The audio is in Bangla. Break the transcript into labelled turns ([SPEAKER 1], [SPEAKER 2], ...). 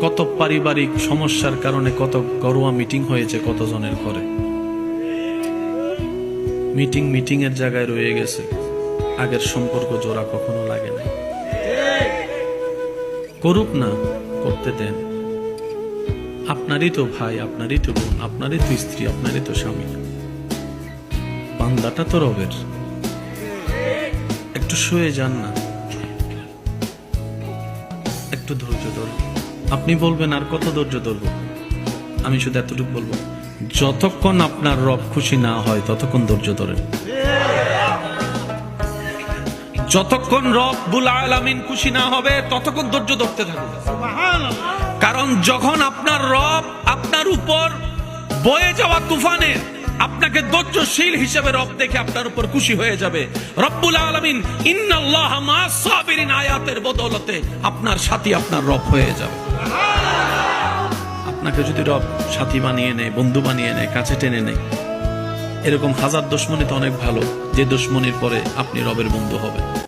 [SPEAKER 1] কত পারিবারিক সমস্যার কারণে কত ঘরোয়া মিটিং হয়েছে কতজনের ঘরে। মিটিং এর জায়গায় রয়ে গেছে, আগের সম্পর্ক জোড়া কখনো লাগে না। করুক না, করতে দেন। আপনারই তো ভাই, আপনারই তো বোন, আপনারই তো স্ত্রী, আপনারই তো স্বামী। বান্দাটা তো রবের। একটু শুয়ে যান না, একটু ধৈর্য ধরুন। আপনি বলবেন আর কত ধৈর্য ধরব, আমি শুধু এতটুকু বলবো, যতক্ষণ আপনার রব খুশি না হয় ততক্ষণ ধৈর্য ধরেন। যতক্ষণ রব্বুল আলামিন খুশি না হবে ততক্ষণ ধৈর্য ধরতে থাকুন। কারণ যখন আপনার রব আপনার উপর বয়ে যাওয়া তুফানে আপনাকে ধৈর্যশীল হিসেবে রব দেখে আপনার উপর খুশি হয়ে যাবে। রব্বুল আলামিন ইন্নাল্লাহা মা'আস সাবিরিন আয়াতের বদৌলতে আপনার সাথী আপনার রব হয়ে যাবে। আপনাকে যদি রব সাথী বানিয়ে নেয়, বন্ধু বানিয়ে নেয়, কাছে টেনে নেয়, এরকম হাজার দুশমনী তো অনেক ভালো, যে দুশমনীর পরে আপনি রবের বন্ধু হবেন।